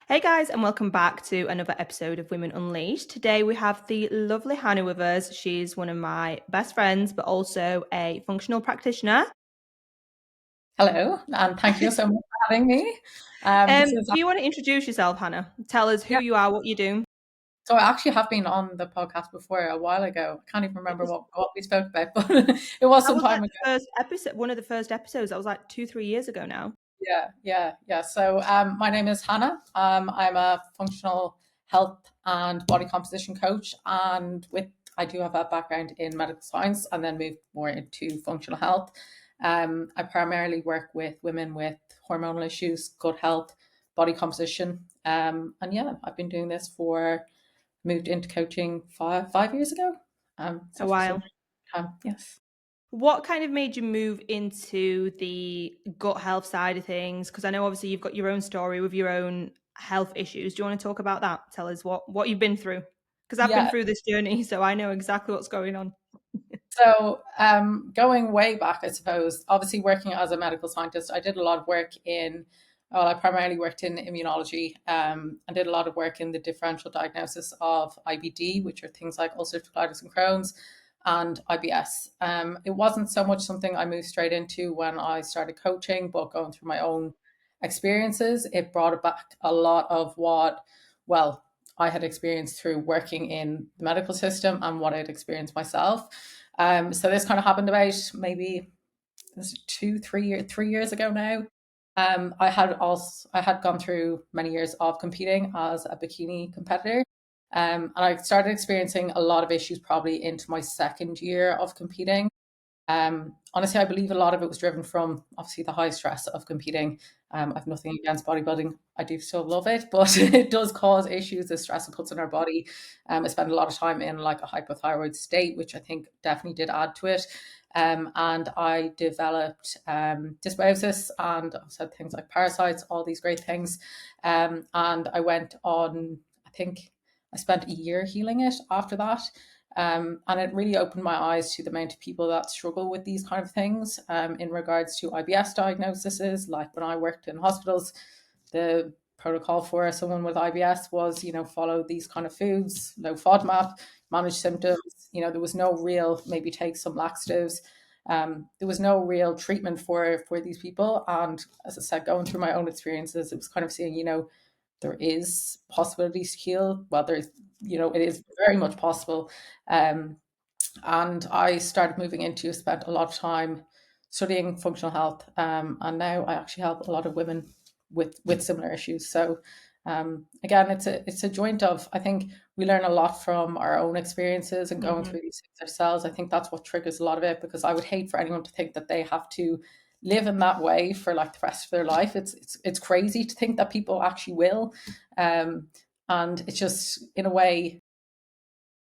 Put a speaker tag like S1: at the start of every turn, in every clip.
S1: Hey guys, and welcome back to another episode of Women Unleashed. Today we have the lovely Hannah with us. She's one of my best friends, but also a functional practitioner.
S2: Hello, and thank you so much for having me. This is
S1: Do you want to introduce yourself, Hannah? Tell us who
S2: yeah.
S1: you are, what you do.
S2: So I actually have been on the podcast before a while ago. I can't even
S1: It
S2: remember
S1: was
S2: what we spoke about, but it was
S1: that
S2: some
S1: was
S2: time
S1: like
S2: ago.
S1: the first episode, one of the first episodes. That was like 2, 3 years ago now.
S2: Yeah. So my name is Hannah. I'm a functional health and body composition coach, and with I do have a background in medical science, and then moved more into functional health. I primarily work with women with hormonal issues, gut health, body composition, and yeah, I've been doing this for moved into coaching five years ago. So
S1: A
S2: for some
S1: while.
S2: time, yes.
S1: What kind of made you move into the gut health side of things? Because I know obviously you've got your own story with your own health issues. Do you want to talk about that? Tell us what you've been through. Because I've been
S2: Yeah.
S1: through this journey, so I know exactly what's going on.
S2: So, going way back, I suppose, obviously working as a medical scientist, I did a lot of work I primarily worked in immunology and did a lot of work in the differential diagnosis of IBD, which are things like ulcerative colitis and Crohn's, and IBS. It wasn't so much something I moved straight into when I started coaching, but going through my own experiences, it brought back a lot of well, I had experienced through working in the medical system and what I'd experienced myself. So this kind of happened about maybe this is 3 years ago now. I had gone through many years of competing as a bikini competitor. And I started experiencing a lot of issues probably into my second year of competing. Honestly, I believe a lot of it was driven from obviously the high stress of competing. I've nothing against bodybuilding. I do still love it, but it does cause issues. The stress it puts in our body. I spend a lot of time in like a hypothyroid state, which I think definitely did add to it. And I developed dysbiosis and also had things like parasites, all these great things. And I went on, I think I spent a year healing it after that. And it really opened my eyes to the amount of people that struggle with these kind of things in regards to IBS diagnoses. Like when I worked in hospitals, the protocol for someone with IBS was, follow these kind of foods, low FODMAP, manage symptoms. There was no real, maybe take some laxatives. There was no real treatment for these people. And as I said, going through my own experiences, it was kind of seeing, there is possibilities to heal. Well, it is very much possible. Um, and I started moving into, spent a lot of time studying functional health. And now I actually help a lot of women with similar issues. So again, it's a joint of, I think we learn a lot from our own experiences and going
S1: Hmm.
S2: through these things ourselves. I think that's what triggers a lot of it, because I would hate for anyone to think that they have to live in that way for like the rest of their life. It's crazy to think that people actually will. Um, and it's just in a way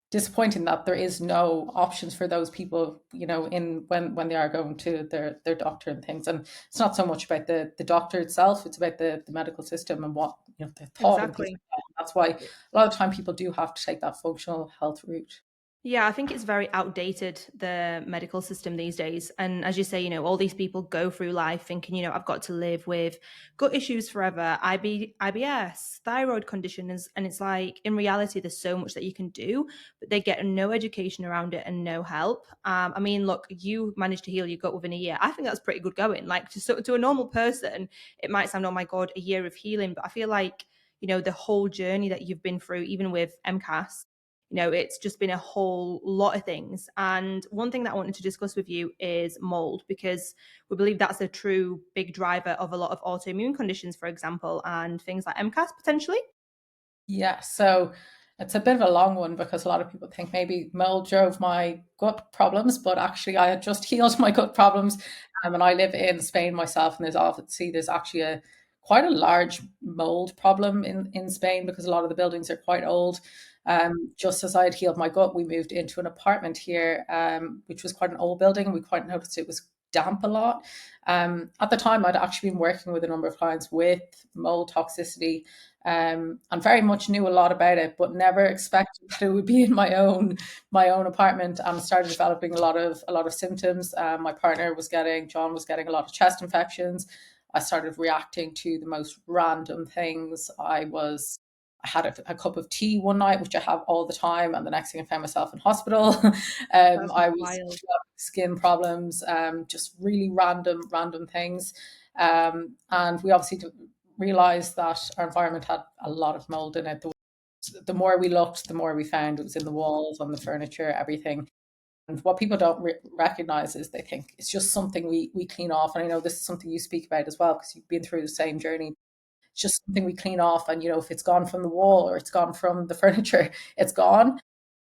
S2: disappointing that there is no options for those people, in when they are going to their doctor and things. And it's not so much about the doctor itself, it's about the medical system and what, the thought and things
S1: Exactly.
S2: like that. That's why a lot of time people do have to take that functional health route.
S1: Yeah, I think it's very outdated, the medical system these days. And as you say, all these people go through life thinking, I've got to live with gut issues forever, IBS, thyroid conditions. And it's like, in reality, there's so much that you can do, but they get no education around it and no help. I mean, look, you managed to heal your gut within a year. I think that's pretty good going. Like, to a normal person, it might sound, oh my God, a year of healing. But I feel like, the whole journey that you've been through, even with MCAS, it's just been a whole lot of things. And one thing that I wanted to discuss with you is mold, because we believe that's a true big driver of a lot of autoimmune conditions, for example, and things like MCAS potentially.
S2: Yeah, so it's a bit of a long one because a lot of people think maybe mold drove my gut problems, but actually I had just healed my gut problems. And I live in Spain myself, and there's actually a quite a large mold problem in Spain because a lot of the buildings are quite old. Just as I had healed my gut, we moved into an apartment here, which was quite an old building. We quite noticed it was damp a lot. At the time, I'd actually been working with a number of clients with mold toxicity, and very much knew a lot about it, but never expected that it would be in my own apartment, and started developing a lot of symptoms. My partner was getting John was getting a lot of chest infections. I started reacting to the most random things. I had a cup of tea one night, which I have all the time, and the next thing I found myself in hospital.
S1: That's
S2: I was
S1: wild.
S2: skin problems, just really random things. And we obviously realized that our environment had a lot of mold in it. The more we looked, the more we found it was in the walls, on the furniture, everything. And what people don't recognize is they think it's just something we clean off. And I know this is something you speak about as well because you've been through the same journey. It's just something we clean off. And, if it's gone from the wall or it's gone from the furniture, it's gone.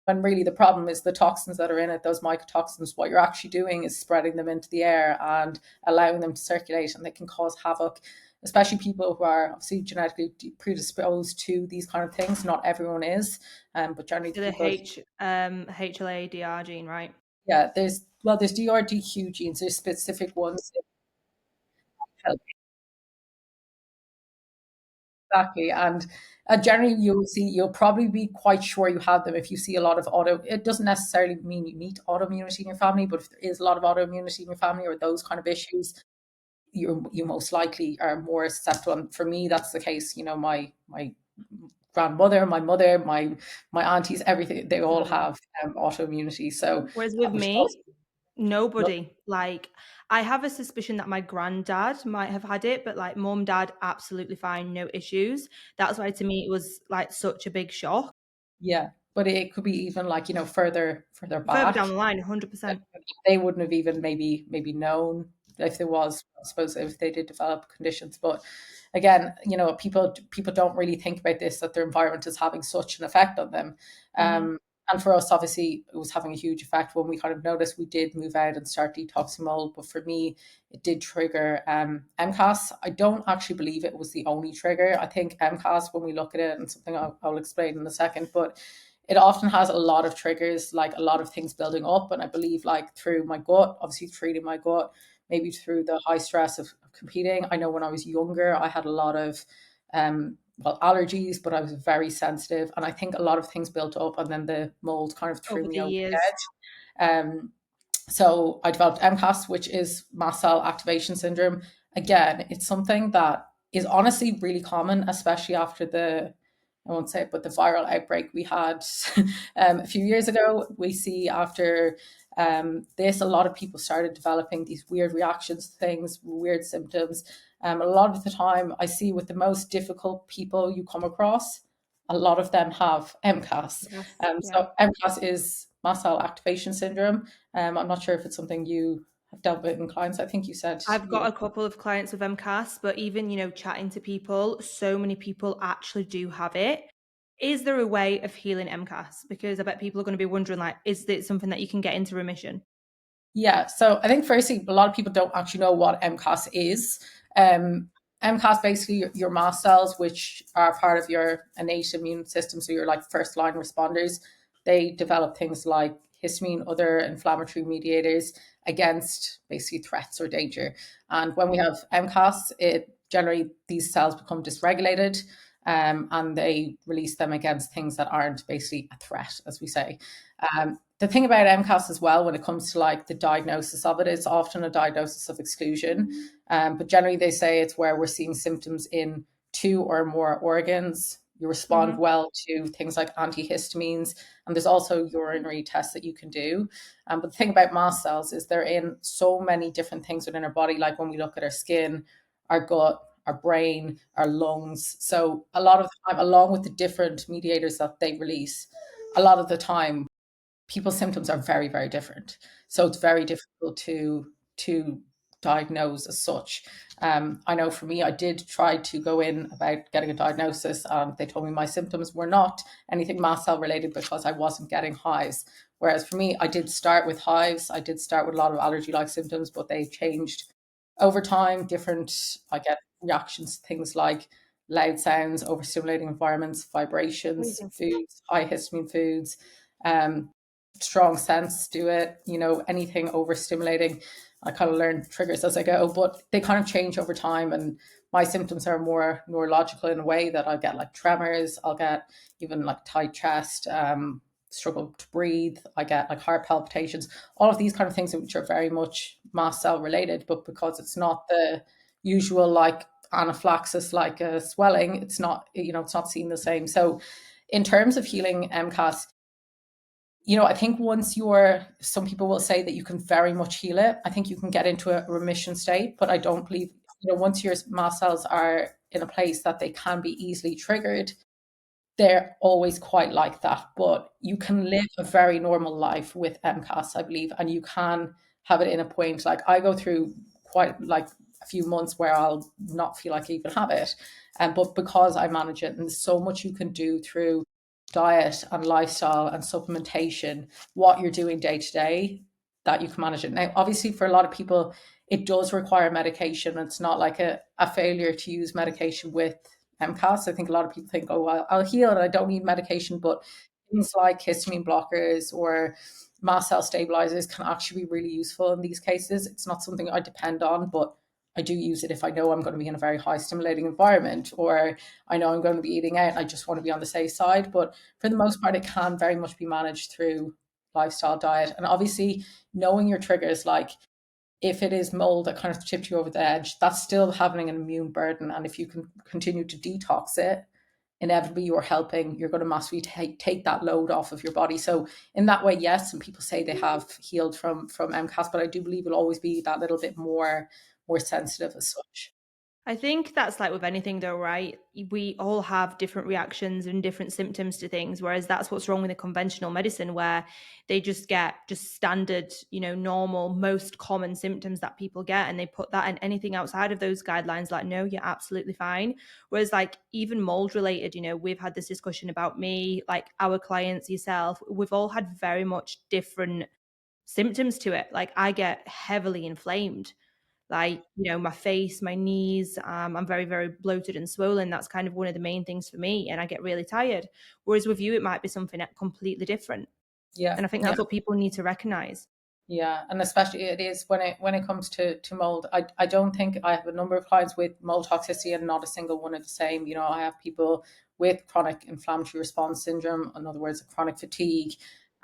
S2: And really the problem is the toxins that are in it, those mycotoxins. What you're actually doing is spreading them into the air and allowing them to circulate, and they can cause havoc, especially people who are obviously genetically predisposed to these kind of things. Not everyone is, but generally the
S1: The
S2: people.
S1: HLA-DR gene, right?
S2: Yeah, there's DRDQ genes. There's specific ones. Exactly. And generally, you'll probably be quite sure you have them if you see a lot of auto. It doesn't necessarily mean you need autoimmunity in your family, but if there is a lot of autoimmunity in your family or those kind of issues, you most likely are more susceptible. And for me, that's the case. My grandmother, my mother, my aunties, everything, they all
S1: Mm.
S2: have autoimmunity. So,
S1: Whereas with
S2: which also,
S1: me, nobody. Like, I have a suspicion that my granddad might have had it, but like mom, dad, absolutely fine, no issues. That's why to me it was like such a big shock.
S2: yeah, but it could be even like, further
S1: Further down
S2: back.
S1: the line, 100%.
S2: They wouldn't have even maybe known if there was, I suppose, if they did develop conditions. But again, people don't really think about this, that their environment is having such an effect on them.
S1: Hmm.
S2: And for us, obviously, it was having a huge effect when we kind of noticed. We did move out and start detoxing mold, but for me, it did trigger MCAS. I don't actually believe it was the only trigger. I think MCAS, when we look at it, and something I'll explain in a second, but it often has a lot of triggers, like a lot of things building up. And I believe, like, through my gut, obviously treating my gut, maybe through the high stress of competing. I know when I was younger, I had a lot of allergies, but I was very sensitive, and I think a lot of things built up, and then the mold kind of threw
S1: Over
S2: me
S1: the
S2: over the
S1: years.
S2: edge. So I developed MCAS, which is mast cell activation syndrome. Again, it's something that is honestly really common, especially after I won't say it, but the viral outbreak we had a few years ago. We see after this, a lot of people started developing these weird reactions to things, weird symptoms. A lot of the time, I see with the most difficult people you come across, a lot of them have MCAS.
S1: Yes. Yeah.
S2: So MCAS is mast cell activation syndrome. I'm not sure if it's something you have dealt with in clients. I think you said
S1: I've
S2: you
S1: got
S2: would.
S1: a couple of clients with MCAS, but even, chatting to people, so many people actually do have it. Is there a way of healing MCAS? Because I bet people are going to be wondering, like, is it something that you can get into remission?
S2: Yeah, so I think firstly, a lot of people don't actually know what MCAS is. Um, MCAS basically your mast cells, which are part of your innate immune system, so you're like first line responders. They develop things like histamine, other inflammatory mediators against basically threats or danger. And when we have MCAS, it generally these cells become dysregulated, and they release them against things that aren't basically a threat, as we say. The thing about MCAS as well, when it comes to like the diagnosis of it, it's often a diagnosis of exclusion. But generally, they say it's where we're seeing symptoms in two or more organs. You respond
S1: Hmm.
S2: well to things like antihistamines, and there's also urinary tests that you can do. But the thing about mast cells is they're in so many different things within our body, like when we look at our skin, our gut, our brain, our lungs. So a lot of the time, along with the different mediators that they release, a lot of the time people's symptoms are very different, so it's very difficult to diagnose as such. I know for me, I did try to go in about getting a diagnosis, and they told me my symptoms were not anything mast cell related because I wasn't getting hives. Whereas for me, I did start with hives, I did start with a lot of allergy like symptoms, but they changed over time. Different, I get reactions to things like loud sounds, overstimulating environments, vibrations,
S1: Amazing.
S2: foods, high histamine foods, um, strong sense to it, anything overstimulating. I kind of learn triggers as I go, but they kind of change over time. And my symptoms are more neurological in a way that I'll get like tremors, I'll get even like tight chest, struggle to breathe, I get like heart palpitations, all of these kind of things which are very much mast cell related, but because it's not the usual like anaphylaxis, like a swelling, it's not, it's not seen the same. So in terms of healing MCAS, I think once some people will say that you can very much heal it. I think you can get into a remission state, but I don't believe, once your mast cells are in a place that they can be easily triggered, they're always quite like that. But you can live a very normal life with MCAS, I believe, and you can have it in a point. Like I go through quite like a few months where I'll not feel like I even have it. But because I manage it, and there's so much you can do through diet and lifestyle and supplementation, what you're doing day to day, that you can manage it. Now, obviously, for a lot of people, it does require medication. It's not like a failure to use medication with MCAS. I think a lot of people think, oh, well, I'll heal and I don't need medication, but things like histamine blockers or mast cell stabilizers can actually be really useful in these cases. It's not something I depend on, but I do use it if I know I'm going to be in a very high stimulating environment, or I know I'm going to be eating out and I just want to be on the safe side. But for the most part, it can very much be managed through lifestyle, diet, and obviously knowing your triggers. Like if it is mold that kind of tipped you over the edge, that's still having an immune burden. And if you can continue to detox it, inevitably you're going to massively take that load off of your body. So in that way, yes, and people say they have healed from MCAS, but I do believe it'll always be that little bit more sensitive as such.
S1: I think that's like with anything though, right? We all have different reactions and different symptoms to things, whereas that's what's wrong with the conventional medicine, where they just get just standard, normal, most common symptoms that people get, and they put that in anything outside of those guidelines, like, no, you're absolutely fine. Whereas like even mold related, we've had this discussion about me, like our clients, yourself, we've all had very much different symptoms to it. Like I get heavily inflamed, like, my face, my knees, I'm very, very bloated and swollen. That's kind of one of the main things for me. And I get really tired. Whereas with you, it might be something completely different.
S2: Yeah,
S1: And I think
S2: yeah.
S1: that's what people need to recognize.
S2: Yeah, and especially it is when it comes to mold. I don't think I have a number of clients with mold toxicity and not a single one are the same. I have people with chronic inflammatory response syndrome, in other words, chronic fatigue,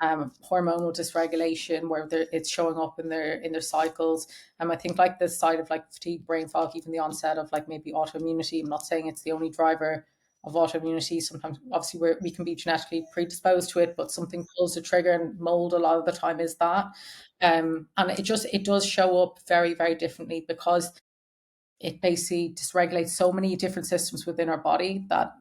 S2: hormonal dysregulation, where it's showing up in their cycles. I think like the side of like fatigue, brain fog, even the onset of like maybe autoimmunity. I'm not saying it's the only driver of autoimmunity. Sometimes, obviously, we can be genetically predisposed to it, but something pulls the trigger, and mold a lot of the time is that. And it does show up very, very differently because it basically dysregulates so many different systems within our body that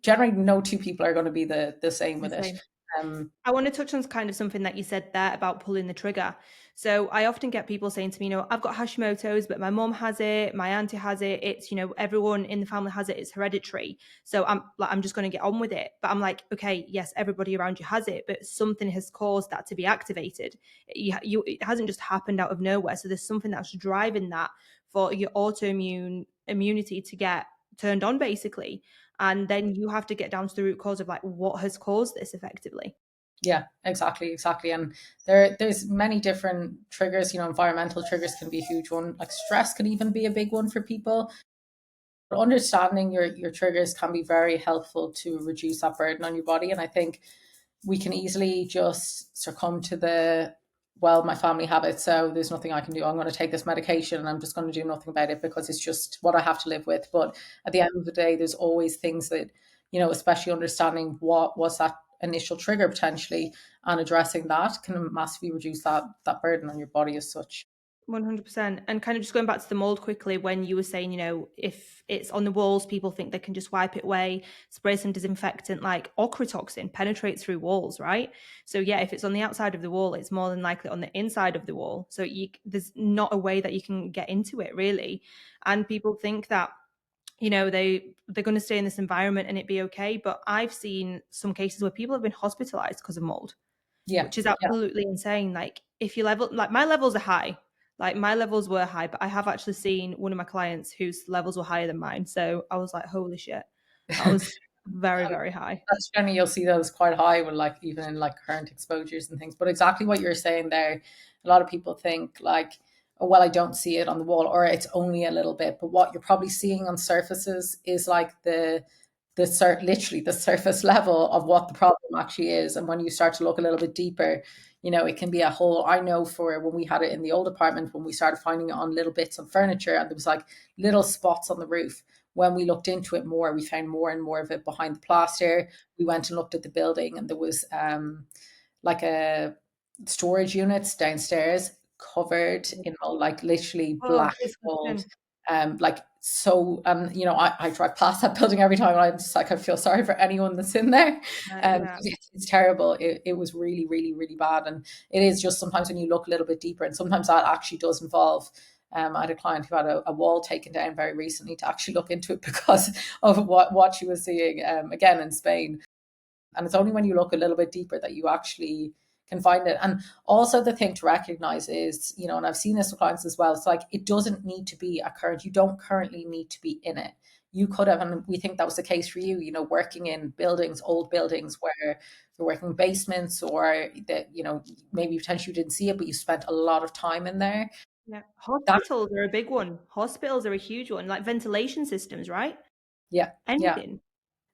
S2: generally no two people are going to be the same
S1: The
S2: with it.
S1: same.
S2: Um,
S1: I want to touch on kind of something that you said there about pulling the trigger. So I often get people saying to me, I've got Hashimoto's, but my mom has it, my auntie has it. It's, everyone in the family has it. It's hereditary. So I'm just going to get on with it. But I'm like, okay, yes, everybody around you has it, but something has caused that to be activated. It hasn't just happened out of nowhere. So there's something that's driving that for your autoimmune immunity to get turned on, basically. And then you have to get down to the root cause of like what has caused this effectively.
S2: yeah, exactly. And there's many different triggers. Environmental triggers can be a huge one. Like stress can even be a big one for people. But understanding your triggers can be very helpful to reduce that burden on your body. And I think we can easily just succumb to well, my family have it, so there's nothing I can do. I'm going to take this medication and I'm just going to do nothing about it because it's just what I have to live with. But at the end of the day, there's always things that, especially understanding what was that initial trigger potentially, and addressing that can massively reduce that burden on your body as such.
S1: 100%. And kind of just going back to the mold quickly, when you were saying, if it's on the walls, people think they can just wipe it away, spray some disinfectant, like ochratoxin penetrates through walls, right? So, yeah, if it's on the outside of the wall, it's more than likely on the inside of the wall. So, there's not a way that you can get into it, really. And people think that they're going to stay in this environment and it be okay, but I've seen some cases where people have been hospitalized because of mold,
S2: Yeah,
S1: which is
S2: yeah.
S1: absolutely insane. Like if your level, like my levels are high, like my levels were high, but I have actually seen one of my clients whose levels were higher than mine. So I was like, holy shit, that was very, very high.
S2: That's generally you'll see those quite high with like even in like current exposures and things. But exactly what you're saying there, a lot of people think like, oh well, I don't see it on the wall or it's only a little bit. But what you're probably seeing on surfaces is like the literally the surface level of what the problem actually is. And when you start to look a little bit deeper, it can be a whole. I know for when we had it in the old apartment, when we started finding it on little bits of furniture, and there was like little spots on the roof. When we looked into it more, we found more and more of it behind the plaster. We went and looked at the building, and there was like a storage units downstairs covered in mold, like literally
S1: Oh,
S2: black mold.
S1: disgusting.
S2: Like so, I drive past that building every time, and I'm just like, I feel sorry for anyone that's in there.
S1: Yeah.
S2: 'Cause it's terrible. It was really, really, really bad, and it is just sometimes when you look a little bit deeper, and sometimes that actually does involve. I had a client who had a wall taken down very recently to actually look into it because of what she was seeing, again in Spain. And it's only when you look a little bit deeper that you actually can find it. And also the thing to recognize is, and I've seen this with clients as well, it's like it doesn't need to be a current, you don't currently need to be in it. You could have, and we think that was the case for you, working in buildings, old buildings where you're working in basements, or that, maybe potentially you didn't see it, but you spent a lot of time in there.
S1: Yeah.
S2: That,
S1: Hospitals are a big one. Hospitals are a huge one, like ventilation systems, right?
S2: yeah, yeah.
S1: Anything.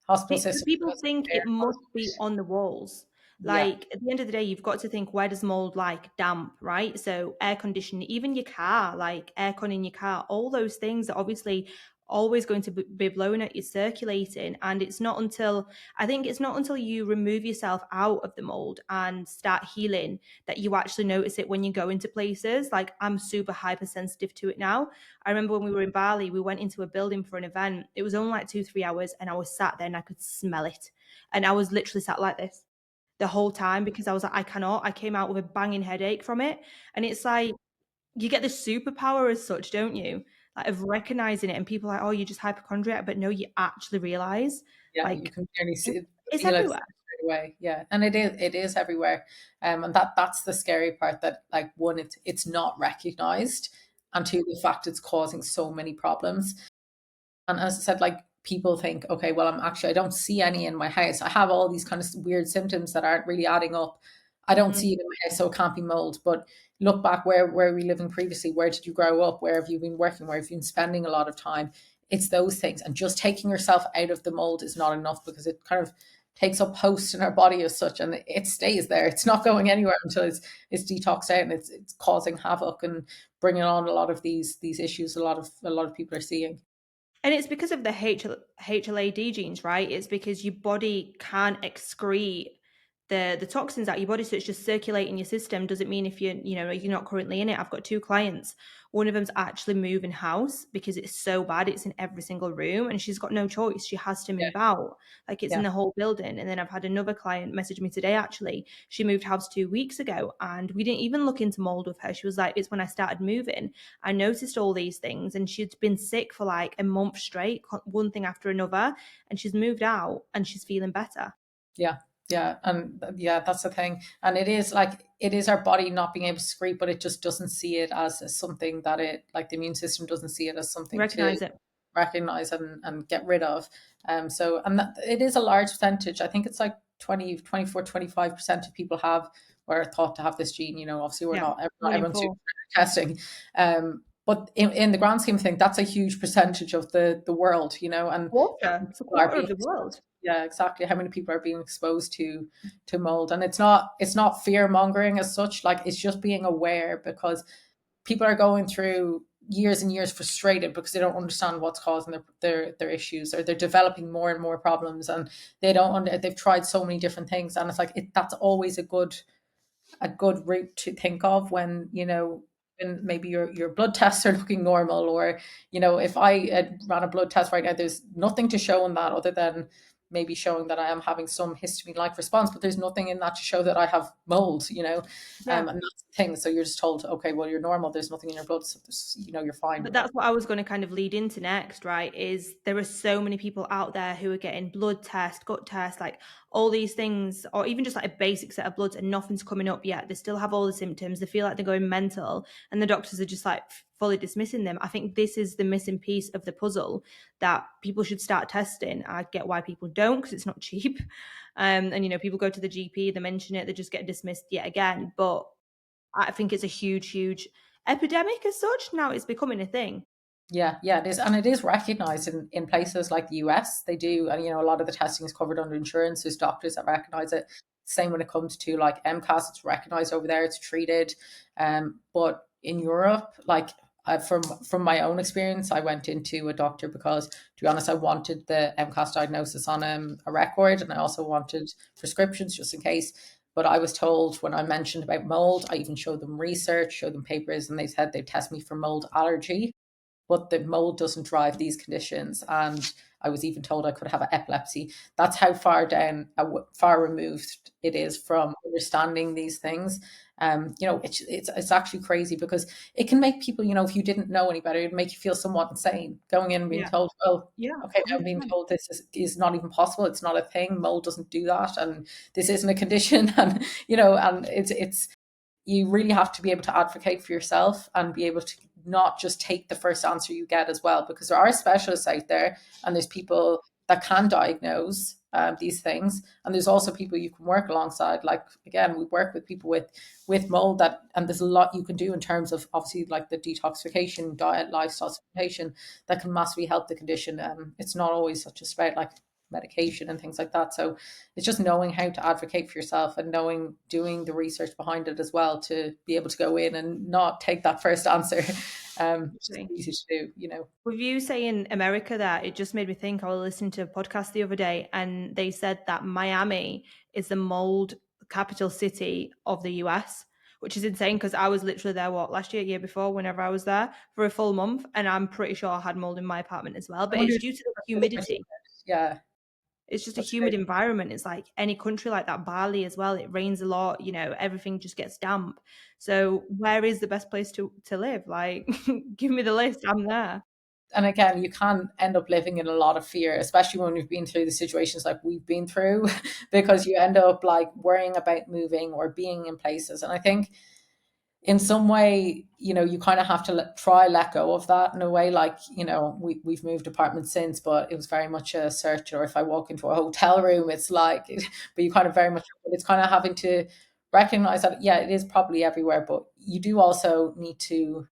S2: Hospital
S1: Because
S2: systems,
S1: people think
S2: air
S1: it must be
S2: quality.
S1: on the walls.
S2: Yeah,
S1: Like at the end of the day, you've got to think, where does mold like damp, right? So air conditioning, even your car, like aircon in your car, all those things are obviously always going to be blowing at you, circulating. And I think it's not until you remove yourself out of the mold and start healing that you actually notice it when you go into places. Like I'm super hypersensitive to it now. I remember when we were in Bali, we went into a building for an event. It was only like 2, 3 hours, and I was sat there and I could smell it. And I was literally sat like this the whole time because I was like, I cannot. I came out with a banging headache from it. And it's like, you get this superpower as such, don't you? Like of recognizing it. And people are like, oh, you're just hypochondriac. But no, you actually realize
S2: yeah, you
S1: like
S2: can clearly see
S1: it's
S2: feel it
S1: everywhere.
S2: straight away. Yeah, and it is everywhere. And that's the scary part, that like one, it's not recognized, and two, the fact it's causing so many problems. And as I said, like people think, okay, well, I don't see any in my house. I have all these kind of weird symptoms that aren't really adding up. I don't
S1: Mhm.
S2: see it in my house, so it can't be mold. But look back, where were we living previously? Where did you grow up? Where have you been working? Where have you been spending a lot of time? It's those things. And just taking yourself out of the mold is not enough, because it kind of takes up host in our body as such, and it stays there. It's not going anywhere until it's detoxed out, and it's causing havoc and bringing on a lot of these issues a lot of people are seeing.
S1: And it's because of the HLA-D genes, right? It's because your body can't excrete the toxins out your body, so it's just circulating your system. Doesn't mean if you're not currently in it. I've got two clients. One of them's actually moving house because it's so bad. It's in every single room, and she's got no choice. She has to
S2: Yeah,
S1: move out. Like it's in
S2: yeah.
S1: the whole building. And then I've had another client message me today. Actually, she moved house 2 weeks ago, and we didn't even look into mold with her. She was like, "It's when I started moving." I noticed all these things, and she'd been sick for like a month straight, one thing after another, and she's moved out and she's feeling better.
S2: Yeah, yeah, and yeah, that's the thing. And it is like it is our body not being able to secrete, but it just doesn't see it as something that it, like the immune system doesn't see it as something to
S1: Recognize it.
S2: recognize and get rid of. So, and that, it is a large percentage. I think it's like 20, 24, 25% of people have, or are thought to have this gene. Obviously
S1: Yeah,
S2: not
S1: one in
S2: everyone's
S1: four.
S2: testing. But in the grand scheme of things, that's a huge percentage of the world, and how
S1: Quarter.
S2: many
S1: It's a
S2: people are
S1: quarter
S2: being
S1: of the
S2: exposed.
S1: world.
S2: Yeah, exactly. How many people are being exposed to mold? And it's not fear mongering as such. Like it's just being aware, because people are going through years and years frustrated because they don't understand what's causing their issues, or they're developing more and more problems, and they've tried so many different things, and it's like that's always a good route to think of when when maybe your blood tests are looking normal, or if I ran a blood test right now, there's nothing to show in that other than maybe showing that I am having some histamine like response, but there's nothing in that to show that I have mold.
S1: Yeah.
S2: And that's the thing. So you're just told, okay, well, you're normal, there's nothing in your blood, so you're fine.
S1: But that's what I was going to kind of lead into next, right? Is there are so many people out there who are getting blood tests, gut tests, like all these things, or even just like a basic set of bloods, and nothing's coming up yet. They still have all the symptoms. They feel like they're going mental, and the doctors are just like fully dismissing them. I think this is the missing piece of the puzzle that people should start testing. I get why people don't, because it's not cheap. And people go to the GP, they mention it, they just get dismissed yet again. But I think it's a huge, huge epidemic as such. Now it's becoming a thing.
S2: Yeah, it is, and it is recognized in places like the US. They do, and a lot of the testing is covered under insurance. There's doctors that recognize it. Same when it comes to like MCAS, it's recognized over there. It's treated. But in Europe, like from my own experience, I went into a doctor because, to be honest, I wanted the MCAS diagnosis on a record, and I also wanted prescriptions just in case. But I was told when I mentioned about mold, I even showed them research, showed them papers, and they said they'd test me for mold allergy, but the mold doesn't drive these conditions. And I was even told I could have epilepsy. That's how far removed it is from understanding these things. It's actually crazy because it can make people, if you didn't know any better, it'd make you feel somewhat insane going in and being
S1: Yeah.
S2: told, well,
S1: Yeah.
S2: okay, I'm being
S1: 100%.
S2: told this is not even possible. It's not a thing. Mold doesn't do that, and this isn't a condition. And and it's you really have to be able to advocate for yourself and be able to not just take the first answer you get as well, because there are specialists out there and there's people that can diagnose these things, and there's also people you can work alongside. Like, again, we work with people with mold, that and there's a lot you can do in terms of obviously like the detoxification, diet, lifestyle supplementation, that can massively help the condition. It's not always just about like medication and things like that. So it's just knowing how to advocate for yourself and doing the research behind it as well, to be able to go in and not take that first answer. It's just easy to do.
S1: With you saying America there, it just made me think. I was listening to a podcast the other day, and they said that Miami is the mold capital city of the US, which is insane because I was literally there, last year before, whenever I was there for a full month, and I'm pretty sure I had mold in my apartment as well.
S2: I
S1: But
S2: wonder
S1: it's
S2: if
S1: due to the
S2: that's the question.
S1: humidity.
S2: Yeah,
S1: It's just a
S2: that's
S1: humid
S2: great.
S1: environment. It's like any country like that, Bali as well. It rains a lot, everything just gets damp. So where is the best place to live? Like, give me the list. I'm there.
S2: And again, you can end up living in a lot of fear, especially when we've been through the situations like we've been through, because you end up like worrying about moving or being in places. And I think in some way, you kind of have to let go of that in a way. Like, we've moved apartments since, but it was very much a search. Or if I walk into a hotel room, it's like, but you kind of very much, it's kind of having to recognize that, yeah, it is probably everywhere, but you do also need to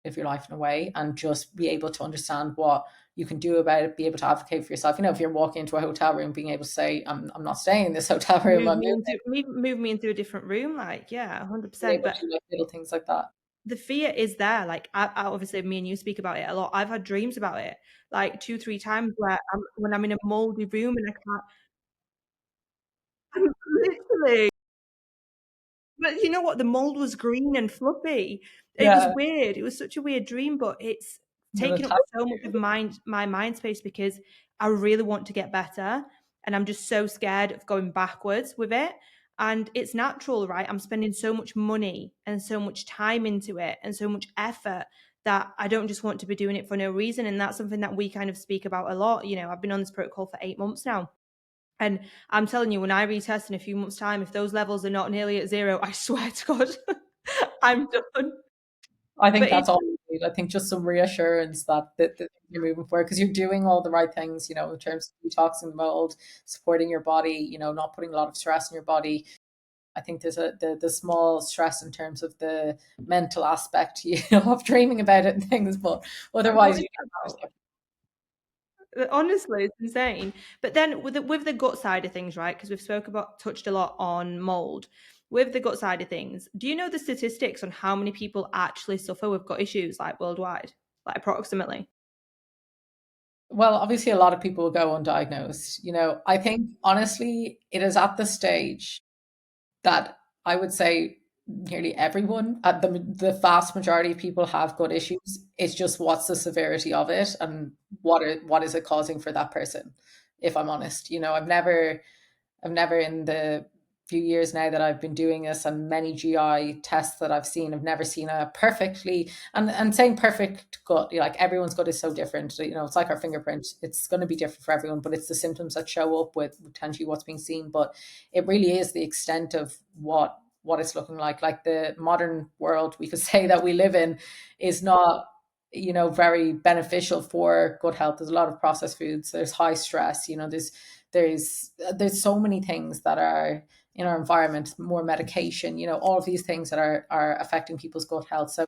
S2: live your life in a way and just be able to understand what you can do about it, be able to advocate for yourself. If you're walking into a hotel room, being able to say, I'm not staying in this hotel room,
S1: Move
S2: I'm
S1: me
S2: moving,
S1: into move me into a different room, like, yeah,
S2: being
S1: 100%.
S2: able
S1: But
S2: to do like little things like that.
S1: the fear is there. Like, I obviously, me and you speak about it a lot. I've had dreams about it, like 2, 3 times, where when I'm in a moldy room and I can't. Literally. But you know what? The mold was green and fluffy. It was
S2: Yeah.
S1: weird. It was such a weird dream, but it's
S2: Will
S1: taken up
S2: attack
S1: so much of
S2: you.
S1: my mind space because I really want to get better, and I'm just so scared of going backwards with it. And it's natural, right? I'm spending so much money and so much time into it and so much effort that I don't just want to be doing it for no reason. And that's something that we kind of speak about a lot. I've been on this protocol for 8 months now. And I'm telling you, when I retest in a few months' time, if those levels are not nearly at zero, I swear to God, I'm done.
S2: I think
S1: But
S2: that's all you need. I think just some reassurance that you're moving forward, because you're doing all the right things, in terms of detoxing the mold, supporting your body, not putting a lot of stress in your body. I think there's the small stress in terms of the mental aspect, of dreaming about it and things, but
S1: what
S2: otherwise
S1: is
S2: you
S1: that
S2: get
S1: about?
S2: stuff.
S1: Honestly, it's insane. But then with the gut side of things, right? Because we've touched a lot on mold. With the gut side of things, do you know the statistics on how many people actually suffer with gut issues, like worldwide, like approximately?
S2: Well, obviously a lot of people will go undiagnosed. I think honestly it is at the stage that I would say nearly everyone, the vast majority of people have gut issues. It's just what's the severity of it and what is it causing for that person. If I'm honest, I've never in the few years now that I've been doing this and many GI tests that I've seen, I've never seen a perfectly, and saying perfect gut, like everyone's gut is so different. It's like our fingerprint. It's going to be different for everyone, but it's the symptoms that show up with potentially what's being seen. But it really is the extent of what it's looking like. Like the modern world, we could say that we live in, is not very beneficial for gut health. There's a lot of processed foods. There's high stress. There's so many things that are in our environment, more medication, all of these things that are affecting people's gut health. So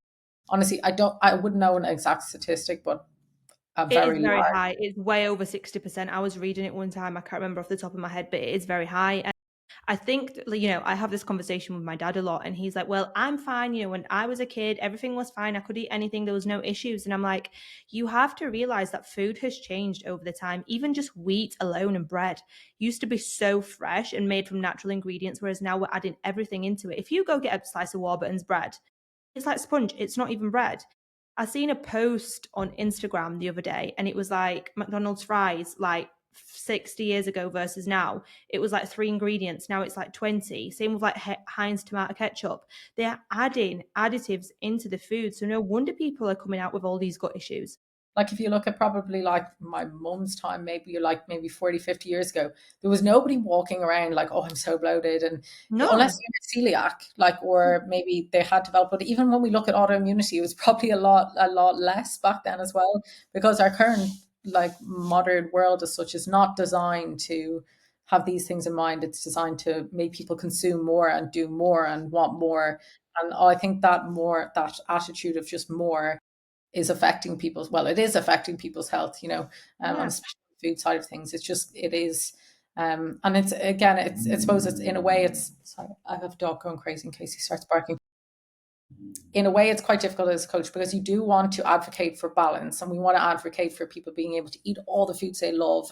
S2: Honestly, I wouldn't know an exact statistic, but a
S1: It is
S2: very
S1: very
S2: large.
S1: high. It's way over 60%. I was reading it one time. I can't remember off the top of my head, but it is very high. And I think, I have this conversation with my dad a lot, and he's like, well, I'm fine. When I was a kid, everything was fine. I could eat anything. There was no issues. And I'm like, you have to realize that food has changed over the time. Even just wheat alone and bread used to be so fresh and made from natural ingredients, whereas now we're adding everything into it. If you go get a slice of Warburton's bread, it's like sponge. It's not even bread. I seen a post on Instagram the other day, and it was like McDonald's fries, like 60 years ago versus now. It was like 3 ingredients. Now it's like 20. Same with like Heinz tomato ketchup. They're adding additives into the food. So no wonder people are coming out with all these gut issues.
S2: Like if you look at probably like my mum's time, maybe 40, 50 years ago, there was nobody walking around like, oh, I'm so bloated. And unless
S1: No.
S2: you're celiac, like, or maybe they had developed, but even when we look at autoimmunity, it was probably a lot less back then as well, because our current like modern world as such is not designed to have these things in mind. It's designed to make people consume more and do more and want more. And I think that attitude of just more is affecting people's, well, it is affecting people's health, on
S1: Yeah.
S2: especially the food side of things. It is. And it's, again, I suppose it's, in a way, it's, sorry, I have a dog going crazy in case he starts barking. In a way, it's quite difficult as a coach because you do want to advocate for balance, and we want to advocate for people being able to eat all the foods they love.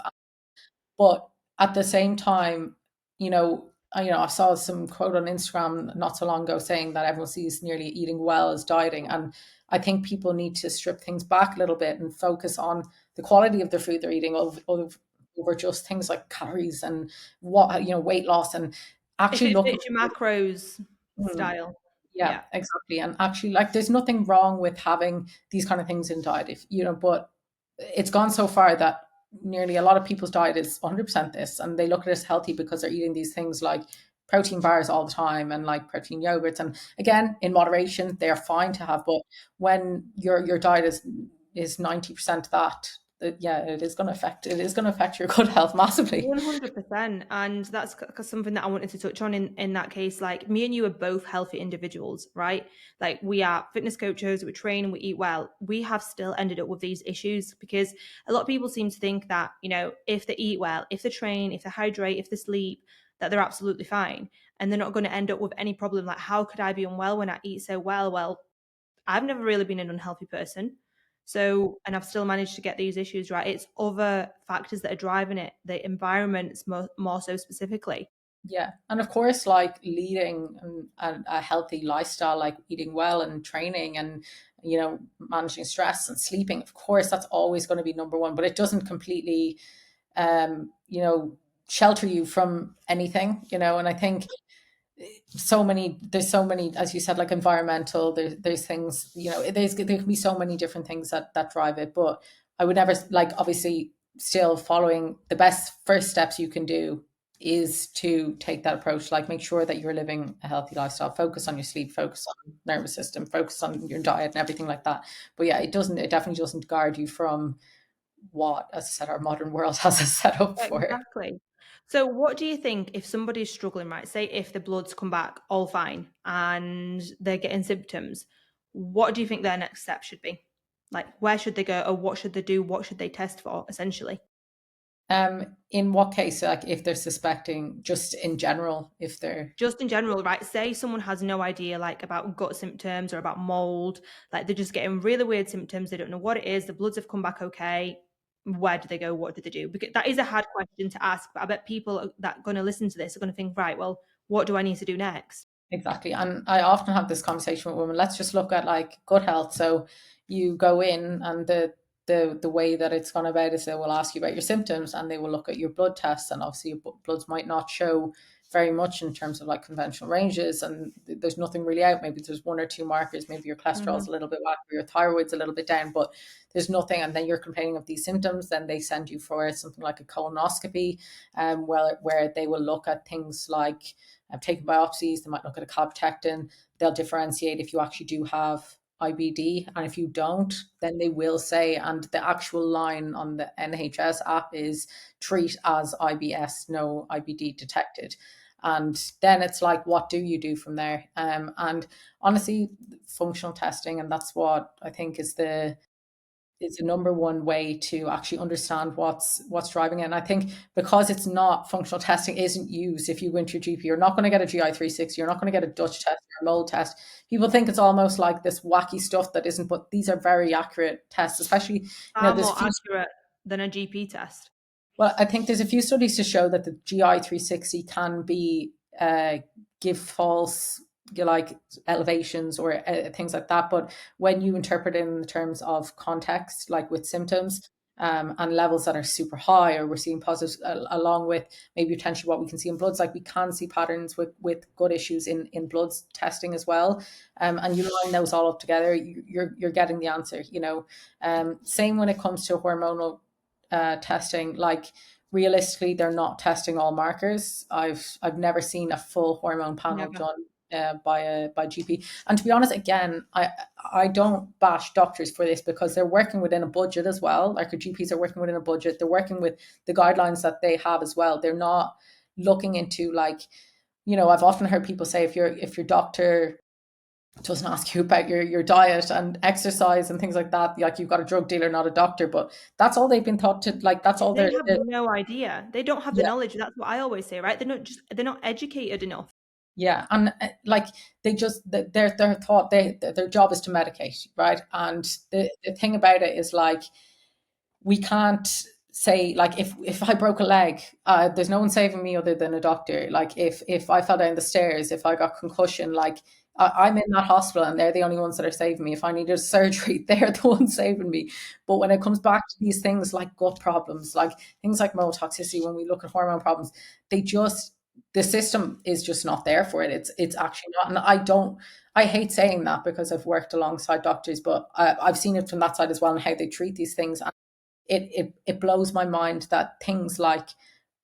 S2: But at the same time, I saw some quote on Instagram not so long ago saying that everyone sees nearly eating well as dieting, and I think people need to strip things back a little bit and focus on the quality of the food they're eating over just things like calories and what weight loss, and
S1: If
S2: actually
S1: it
S2: look.
S1: fits your macros
S2: Mm,
S1: style.
S2: yeah,
S1: Yeah.
S2: exactly. And actually, like, there's nothing wrong with having these kind of things in diet, if but it's gone so far that nearly a lot of people's diet is 100% this, and they look at it as healthy because they're eating these things like protein bars all the time and like protein yogurts. And again, in moderation, they are fine to have. But when your diet is 90% that, yeah, it is going to affect your gut health massively.
S1: 100%. And that's something that I wanted to touch on in that case. Like, me and you are both healthy individuals, right? Like, we are fitness coaches, we train and we eat well. We have still ended up with these issues because a lot of people seem to think that, if they eat well, if they train, if they hydrate, if they sleep, that they're absolutely fine. And they're not going to end up with any problem. Like, how could I be unwell when I eat so well? Well, I've never really been an unhealthy person. So, and I've still managed to get these issues right. It's other factors that are driving it, the environments more so specifically.
S2: Yeah. And of course, like leading a healthy lifestyle, like eating well and training and, managing stress and sleeping, of course, that's always going to be number one, but it doesn't completely, shelter you from anything, and I think there's so many, as you said, like environmental, there's things, there can be so many different things that drive it. But I would never, like, obviously, still following the best first steps you can do is to take that approach, like make sure that you're living a healthy lifestyle, focus on your sleep, focus on nervous system, focus on your diet and everything like that. But yeah, it definitely doesn't guard you from what, as I said, our modern world has us set up for.
S1: Exactly. So, what do you think if somebody's struggling, right? Say if the bloods come back all fine and they're getting symptoms, what do you think their next step should be? Like, where should they go, or what should they do? What should they test for, essentially?
S2: In what case, like if they're suspecting, just in general, if they're
S1: Just in general, right? Say someone has no idea, like, about gut symptoms or about mold, like they're just getting really weird symptoms. They don't know what it is. The bloods have come back okay. Where do they go? What do they do? Because that is a hard question to ask, but I bet people that are going to listen to this are going to think, right, well, what do I need to do next?
S2: exactly. And I often have this conversation with women. Let's just look at like gut health. So you go in, and the way that it's gone about is they will ask you about your symptoms, and they will look at your blood tests, and obviously your bloods might not show very much in terms of like conventional ranges, and there's nothing really out. Maybe there's one or two markers, maybe your cholesterol's a
S1: Hmm.
S2: little bit whack or your thyroid's a little bit down, but there's nothing. And then you're complaining of these symptoms, then they send you for something like a colonoscopy, where they will look at things like taking biopsies. They might look at a calprotectin. They'll differentiate if you actually do have IBD, and if you don't, then they will say, and the actual line on the NHS app is treat as IBS, no IBD detected. And then it's like, what do you do from there? And honestly, functional testing, and that's what I think is the number one way to actually understand what's driving it. And I think because it's not, functional testing isn't used if you go into your GP, you're not going to get a GI 360, you're not going to get a Dutch test or a mold test. People think it's almost like this wacky stuff that isn't, but these are very accurate tests, especially,
S1: Far
S2: there's a
S1: more
S2: few,
S1: accurate than a GP test.
S2: well, I think there's a few studies to show that the GI 360 can be give false, like, elevations or things like that. But when you interpret it in terms of context, like with symptoms, and levels that are super high, or we're seeing positives along with maybe potentially what we can see in bloods, like we can see patterns with gut issues in bloods testing as well. And you line those all up together, you're getting the answer. Same when it comes to hormonal testing. Like, realistically, they're not testing all markers. I've never seen a full hormone panel
S1: Never.
S2: done by GP. And to be honest, again, I don't bash doctors for this, because they're working within a budget as well. Like, our GPs are working within a budget. They're working with the guidelines that they have as well. They're not looking into, like, I've often heard people say, if your doctor doesn't ask you about your diet and exercise and things like that, like, you've got a drug dealer, not a doctor. But that's all they've been taught to, like, that's all
S1: They
S2: they're,
S1: have no idea. They don't have the
S2: yeah,
S1: knowledge. That's what I always say, right? They're not educated enough.
S2: yeah. And like, they just, they're thought, their job is to medicate, right? And the thing about it is, like, we can't say, like, if I broke a leg, there's no one saving me other than a doctor. Like, if I fell down the stairs, if I got concussion, like, I'm in that hospital and they're the only ones that are saving me. If I needed surgery, they're the ones saving me. But when it comes back to these things like gut problems, like things like mold toxicity, when we look at hormone problems, they just, the system is just not there for it. It's actually not. And I hate saying that, because I've worked alongside doctors, but I've seen it from that side as well, and how they treat these things. It blows my mind that things like,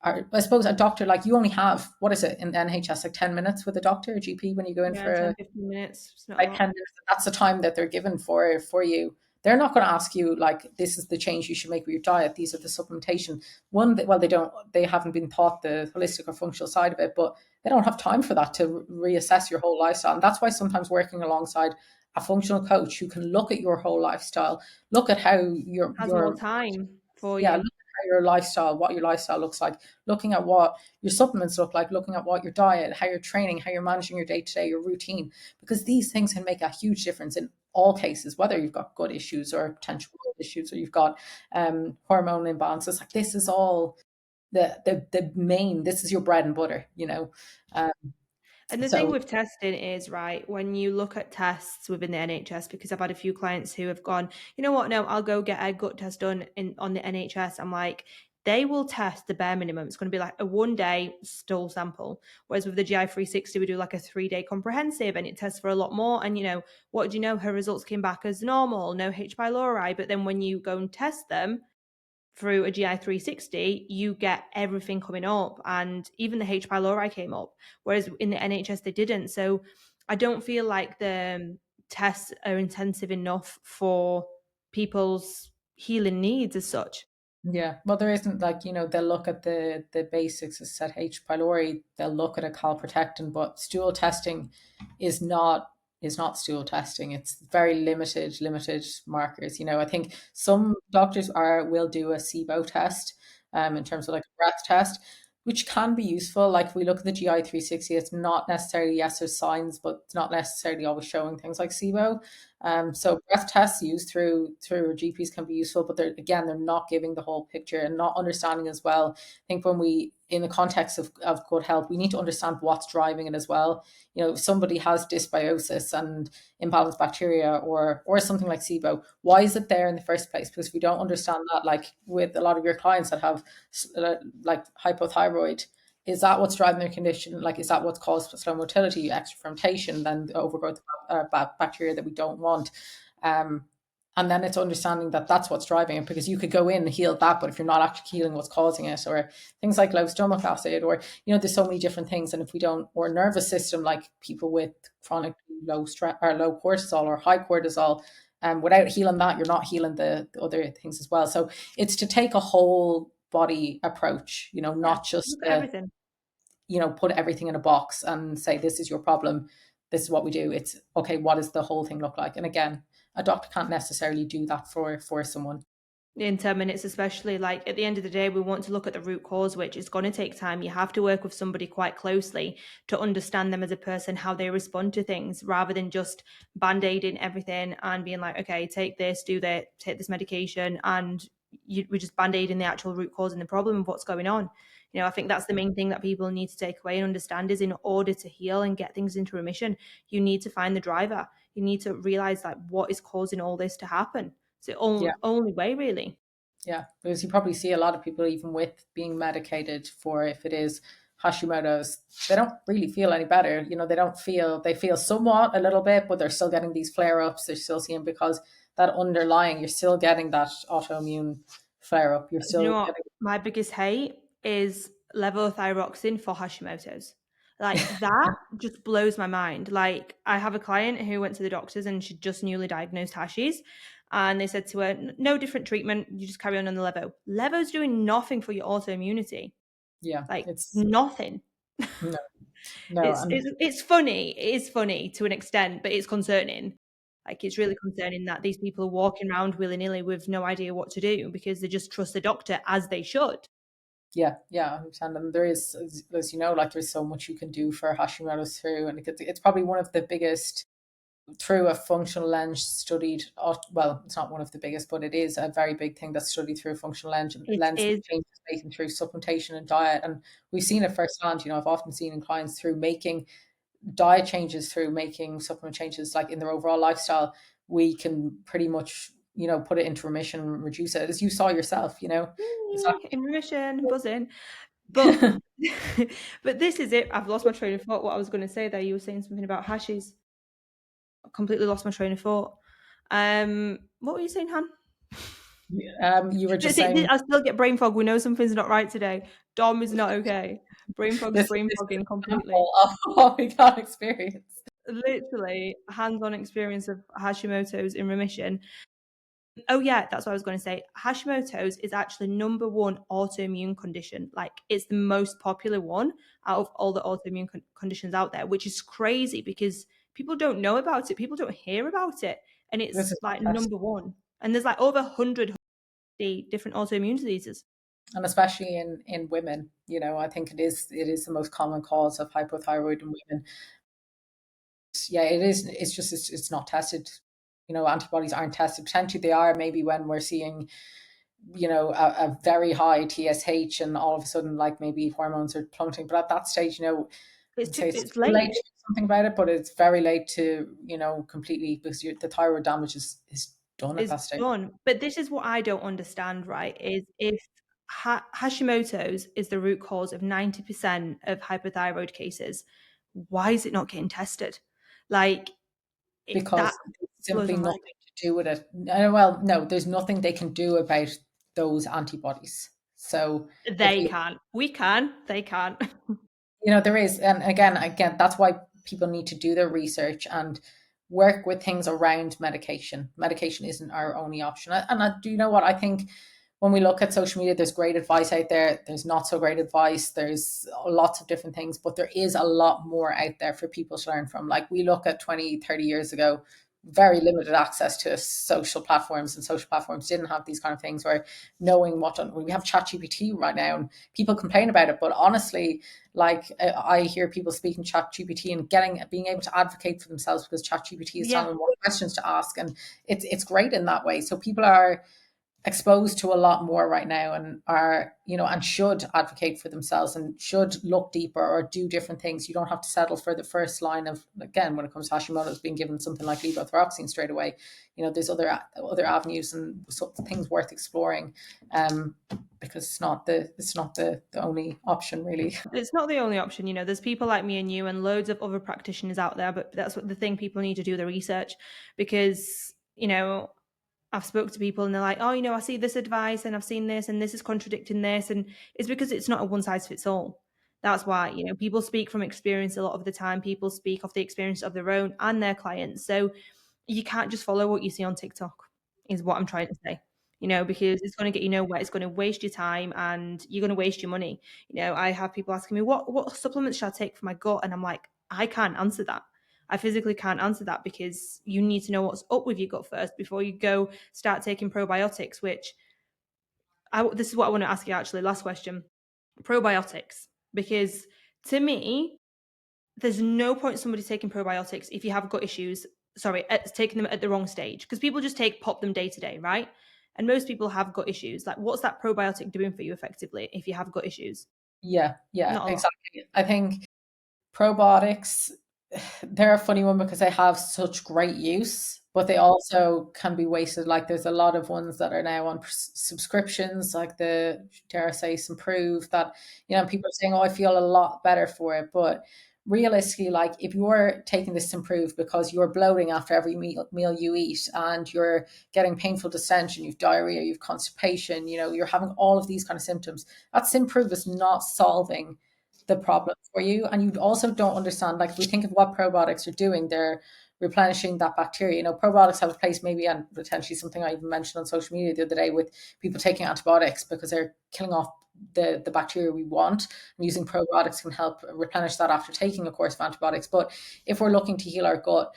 S2: I suppose, a doctor, like, you only have, what is it in the NHS, like 10 minutes with a doctor, a GP, when you go in
S1: Yeah,
S2: for
S1: 10, 15 minutes. It's not a
S2: like,
S1: lot.
S2: 10 minutes. That's the time that they're given for you. They're not going to ask you, like, this is the change you should make with your diet, these are the supplementation. Well, they haven't been taught the holistic or functional side of it, but they don't have time for that, to reassess your whole lifestyle. And that's why sometimes working alongside a functional coach who can look at your whole lifestyle, look at how
S1: Has more time for
S2: yeah, look
S1: you.
S2: at how your lifestyle, what your lifestyle looks like, looking at what your supplements look like, looking at what your diet, how you're training, how you're managing your day to day, your routine, because these things can make a huge difference in all cases, whether you've got gut issues or potential gut issues, or you've got hormone imbalances. Like, this is all the main. This is your bread and butter. Um,
S1: And the thing
S2: so
S1: with testing is, right, when you look at tests within the NHS, because I've had a few clients who have gone, you know what, no, I'll go get a gut test done on the NHS. I'm like, they will test the bare minimum. It's going to be like a 1 day stool sample. Whereas with the GI 360, we do like a 3 day comprehensive, and it tests for a lot more. And, what do you know? Her results came back as normal, no H. pylori. But then when you go and test them, through a GI 360, you get everything coming up, and even the H. pylori came up, whereas in the NHS they didn't. So I don't feel like the tests are intensive enough for people's healing needs as such.
S2: yeah, well, there isn't, like, they'll look at the basics, as said, H. pylori, they'll look at a calprotectin, but stool testing is not stool testing. It's very limited markers. I think some doctors will do a SIBO test, in terms of, like, a breath test, which can be useful. Like, if we look at the GI 360, it's not necessarily, yes, there's signs, but it's not necessarily always showing things like SIBO. So breath tests used through GPs can be useful, but they're not giving the whole picture and not understanding as well. I think when we, in the context of good health, we need to understand what's driving it as well. If somebody has dysbiosis and imbalanced bacteria, or something like SIBO, why is it there in the first place? Because if we don't understand that, like with a lot of your clients that have like hypothyroid, is that what's driving their condition? Like, is that what's caused slow motility, extra fermentation, then the overgrowth of bacteria that we don't want? Um, and then it's understanding that that's what's driving it, because you could go in and heal that, but if you're not actually healing what's causing it, or things like low stomach acid, or, there's so many different things. And if we don't, or nervous system, like people with chronic low stress or low cortisol or high cortisol, without healing that, you're not healing the other things as well. So it's to take a whole body approach,
S1: Yeah,
S2: not just
S1: look at everything.
S2: put everything in a box and say, this is your problem, this is what we do. It's okay, what does the whole thing look like? And again, a doctor can't necessarily do that for someone.
S1: In 10 minutes, especially, like, at the end of the day, we want to look at the root cause, which is going to take time. You have to work with somebody quite closely to understand them as a person, how they respond to things, rather than just band-aiding everything and being like, okay, take this, do that, take this medication, and we're just band-aiding the actual root cause and the problem of what's going on. I think that's the main thing that people need to take away and understand is, in order to heal and get things into remission, you need to find the driver. You need to realize, like, what is causing all this to happen. It's the
S2: Yeah.
S1: only way, really.
S2: Yeah, because you probably see a lot of people, even with being medicated for, if it is Hashimoto's, they don't really feel any better. They feel somewhat a little bit, but they're still getting these flare ups. They're still seeing, because that underlying, you're still getting that autoimmune flare up. You're
S1: You know
S2: still
S1: what?
S2: getting,
S1: My biggest hate is levothyroxine for Hashimoto's. Like, that just blows my mind. Like, I have a client who went to the doctors and she just newly diagnosed Hashis. And they said to her, no different treatment. You just carry on the levo. Levo's doing nothing for your autoimmunity.
S2: yeah,
S1: Like,
S2: it's
S1: nothing.
S2: no, no.
S1: It's,
S2: And
S1: it's it's funny. It is funny to an extent, but it's concerning. Like, it's really concerning that these people are walking around willy-nilly with no idea what to do because they just trust the doctor, as they should.
S2: yeah, I understand. And there is, as you know, like, there's so much you can do for Hashimoto's through, and it's probably one of the biggest, through a functional lens studied, well, it's not one of the biggest, but it is a very big thing that's studied through a functional
S1: It
S2: lens, the
S1: is.
S2: changes making through supplementation and diet. And we've seen it firsthand. I've often seen in clients, through making diet changes, through making supplement changes, like in their overall lifestyle, we can pretty much, put it into remission and reduce it, as you saw yourself, exactly.
S1: In remission, buzzing. But but this is it. I've lost my train of thought. What I was going to say there, you were saying something about hashes. I completely lost my train of thought. What were you saying, Han?
S2: You were just saying,
S1: I still get brain fog. We know something's not right today. Dom is not okay. Brain fog's brain
S2: this is
S1: fogging
S2: a
S1: completely.
S2: sample of what we got experience.
S1: Literally, hands-on experience of Hashimoto's in remission. Oh yeah, that's what I was going to say. Hashimoto's is actually number one autoimmune condition. Like, it's the most popular one out of all the autoimmune conditions out there, which is crazy because people don't know about it. People don't hear about it, and
S2: This
S1: it's
S2: is
S1: like
S2: fantastic.
S1: number one. And there's like over 100 different autoimmune diseases.
S2: And especially in women, I think it is the most common cause of hypothyroid in women. Yeah, it is. It's just, it's not tested. Antibodies aren't tested. Potentially they are, maybe when we're seeing, a very high TSH, and all of a sudden, like, maybe hormones are plummeting. But at that stage, I'd say it's
S1: It's
S2: too late
S1: late.
S2: to do something about it, but it's very late to, completely, because the thyroid damage is done at
S1: Is
S2: that stage.
S1: done. But this is what I don't understand, right? Is if Hashimoto's is the root cause of 90% of hypothyroid cases, why is it not getting tested? Like, that
S2: Because there's
S1: blows
S2: simply
S1: my mind.
S2: nothing to do with it. Well, no, there's nothing they can do about those antibodies. So if
S1: They
S2: we,
S1: can't. We can. They can't.
S2: there is, and again, that's why people need to do their research and work with things around medication. Medication isn't our only option. And do you know what I think? When we look at social media, there's great advice out there. There's not so great advice. There's lots of different things, but there is a lot more out there for people to learn from. Like, we look at 20, 30 years ago, very limited access to social platforms, and social platforms didn't have these kind of things, where knowing we have ChatGPT right now, and people complain about it. But honestly, like, I hear people speaking ChatGPT and being able to advocate for themselves, because ChatGPT is
S1: Yeah.
S2: telling them what questions to ask. And it's great in that way. So people are exposed to a lot more right now, and are, and should advocate for themselves, and should look deeper or do different things. You don't have to settle for the first line of, again, when it comes to Hashimoto's, being given something like levothyroxine straight away. There's other avenues, and things worth exploring, because it's not the only option, really.
S1: It's not the only option. There's people like me and you and loads of other practitioners out there, but that's what the thing, people need to do the research, because, I've spoke to people and they're like, oh, I see this advice and I've seen this and this is contradicting this. And it's because it's not a one size fits all. That's why, people speak from experience a lot of the time. People speak of the experience of their own and their clients. So you can't just follow what you see on TikTok, is what I'm trying to say. because it's going to get you nowhere. It's going to waste your time and you're going to waste your money. I have people asking me, what supplements should I take for my gut? And I'm like, I can't answer that. I physically can't answer that, because you need to know what's up with your gut first before you go start taking probiotics, which this is what I want to ask you actually. Last question. Probiotics. Because to me, there's no point somebody taking probiotics if you have gut issues. Sorry, taking them at the wrong stage, because people just pop them day to day, right? And most people have gut issues. Like, what's that probiotic doing for you effectively if you have gut issues?
S2: Yeah,
S1: Not a lot.
S2: exactly. I think probiotics, they're a funny one because they have such great use, but they also can be wasted. Like there's a lot of ones that are now on subscriptions, like the dare I say Improve that, people are saying, oh, I feel a lot better for it. But realistically, like if you're taking this Improve because you're bloating after every meal you eat and you're getting painful distension, you've diarrhea, you've constipation, you're having all of these kind of symptoms, that Improve is not solving the problem for you. And you also don't understand, like, if we think of what probiotics are doing, they're replenishing that bacteria. Probiotics have a place maybe, and potentially something I even mentioned on social media the other day with people taking antibiotics because they're killing off the bacteria we want. And using probiotics can help replenish that after taking a course of antibiotics. But if we're looking to heal our gut,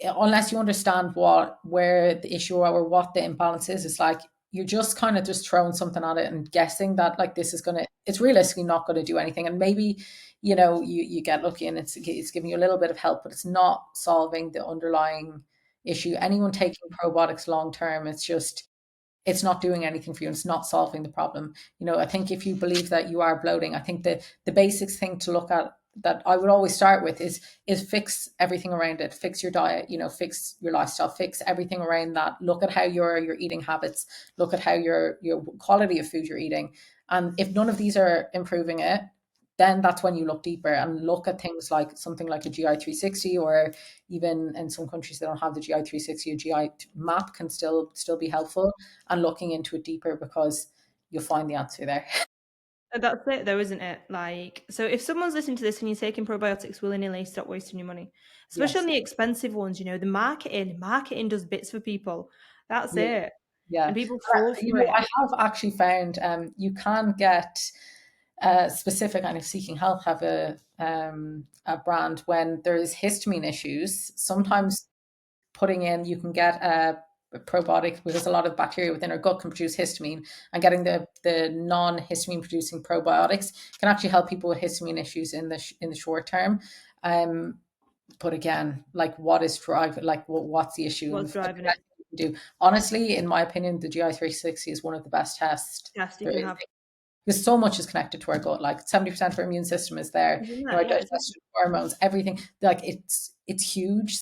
S2: unless you understand where the issue or what the imbalance is, it's like you're just kind of just throwing something at it and guessing that like this is it's realistically not going to do anything. And maybe, you get lucky and it's giving you a little bit of help, but it's not solving the underlying issue. Anyone taking probiotics long term, it's not doing anything for you, and it's not solving the problem. I think if you believe that you are bloating, I think the basics thing to look at that I would always start with is fix everything around it. Fix your diet, fix your lifestyle, fix everything around that. Look at how your eating habits, look at how your quality of food you're eating. And if none of these are improving it, then that's when you look deeper and look at things like something like a GI 360, or even in some countries they don't have the GI 360, a GI map can still be helpful, and looking into it deeper because you'll find the answer there.
S1: And that's it, though, isn't it? Like, so if someone's listening to this and you're taking probiotics willy nilly, stop wasting your money. Especially on
S2: Yes.
S1: the expensive ones, the marketing does bits for people. That's
S2: Yeah.
S1: it.
S2: Yeah.
S1: And people fall for it.
S2: I have actually found you can get specific kind of seeking health have a brand when there's histamine issues. Sometimes putting in, you can get a probiotic because a lot of bacteria within our gut can produce histamine, and getting the non-histamine producing probiotics can actually help people with histamine issues in the short term. But again, like what is driving, like what's the issue, and
S1: What's
S2: the
S1: driving
S2: best
S1: it?
S2: you can do. Honestly, in my opinion, the GI 360 is one of the best tests
S1: Yes, you
S2: there
S1: can
S2: is,
S1: have.
S2: because so much is connected to our gut. Like 70% of our immune system is there.
S1: Isn't
S2: Our
S1: that? Yeah, exactly.
S2: digestion, hormones, everything. Like it's huge.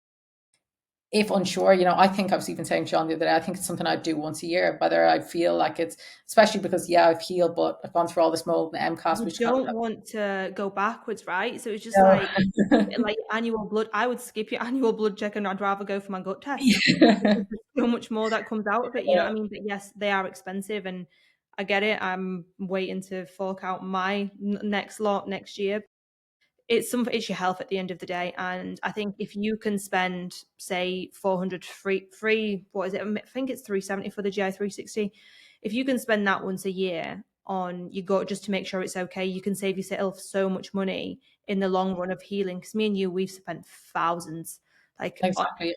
S2: If unsure, I think I was even saying to John the other day, I think it's something I'd do once a year, whether I feel like it's, especially because, yeah, I've healed, but I've gone through all this mold and MCAS,
S1: You
S2: which kind
S1: don't want to go backwards, right? So it's just
S2: of,
S1: like annual blood. I would skip your annual blood check and I'd rather go for my gut test,
S2: yeah.
S1: because there's so much more that comes out of it. You know what I mean? But yes, they are expensive, and I get it. I'm waiting to fork out my next lot next year. It's your health at the end of the day, and I think if you can spend, say, 400 free, what is it? I think it's 370 for the GI 360. If you can spend that once a year on your gut just to make sure it's okay, you can save yourself so much money in the long run of healing. Because me and you, we've spent thousands. Like,
S2: Exactly.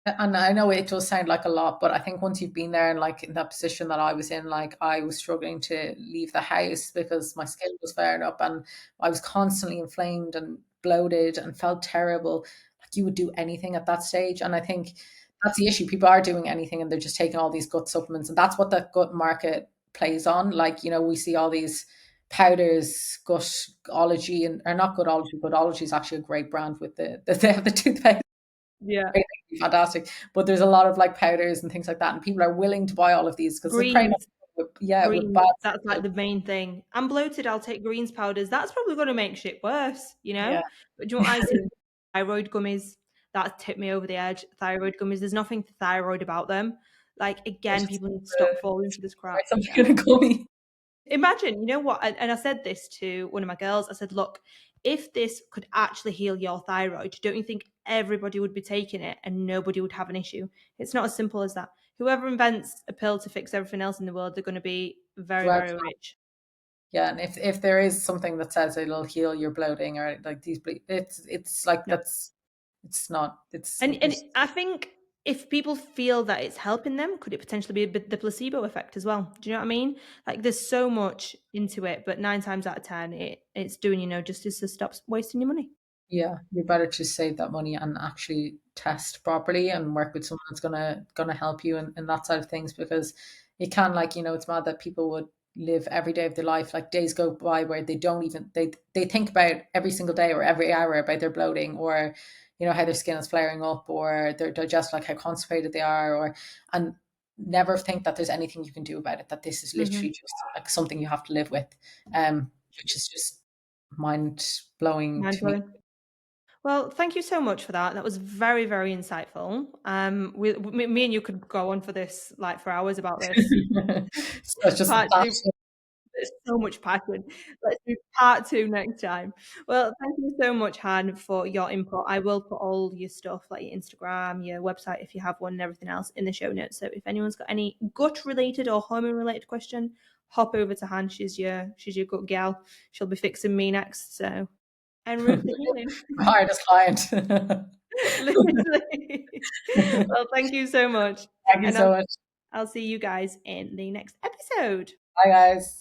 S2: And I know it does sound like a lot, but I think once you've been there and like in that position that I was in, like I was struggling to leave the house because my skin was flaring up and I was constantly inflamed and bloated and felt terrible. Like you would do anything at that stage. And I think that's the issue. People are doing anything and they're just taking all these gut supplements. And that's what the gut market plays on. Like, we see all these powders, Gutology, and or not Gutology, Gutology is actually a great brand with they have the toothpaste,
S1: yeah,
S2: fantastic. But there's a lot of like powders and things like that, and people are willing to buy all of these because they're preying
S1: greens.
S2: on, with
S1: Greens,
S2: bad
S1: that's like
S2: stuff.
S1: the main thing. I'm bloated, I'll take greens powders. That's probably going to make shit worse, you
S2: Yeah,
S1: know? But do you know what I see? Thyroid gummies, that tipped me over the edge. Thyroid gummies, there's nothing thyroid about them. Like,
S2: there's
S1: again,
S2: just
S1: people need to stop falling for this crap.
S2: something
S1: Yeah.
S2: in a gummy.
S1: Imagine, you know what? And I said this to one of my girls. I said, look, if this could actually heal your thyroid, don't you think everybody would be taking it and nobody would have an issue? It's not as simple as that. whoever invents a pill to fix everything else in the world, they're going to be very,
S2: Well,
S1: very rich.
S2: yeah, and if there is something that says it'll heal your bloating or like it's like
S1: No.
S2: it's not. It's
S1: And
S2: there's
S1: I think if people feel that it's helping them, could it potentially be a bit the placebo effect as well? Do you know what I mean? Like there's so much into it, but 9 times out of 10, it's doing you no justice to stop wasting your money.
S2: Yeah, you better just save that money and actually test properly and work with someone that's gonna help you in that side of things because it can like, it's mad that people would live every day of their life, like days go by where they don't even they think about every single day or every hour about their bloating or how their skin is flaring up or their digest like how constipated they are or and never think that there's anything you can do about it, that this is literally
S1: Hmm.
S2: just like something you have to live with, which is just mind blowing
S1: Mind
S2: to me.
S1: blowing. Well, thank you so much for that. That was very, very insightful. Me and you could go on for this, like for hours about this.
S2: So it's just
S1: Part two.
S2: passion.
S1: There's so much passion. Let's do part two next time. Well, thank you so much, Han, for your input. I will put all your stuff, like your Instagram, your website, if you have one, and everything else in the show notes. So if anyone's got any gut related or hormone related question, hop over to Han. She's your gut gal. She'll be fixing me next. So en route to healing.
S2: My hardest client.
S1: Literally. Well, thank you so much.
S2: Thank you
S1: And
S2: so
S1: I'll
S2: much.
S1: I'll see you guys in the next episode.
S2: Bye, guys.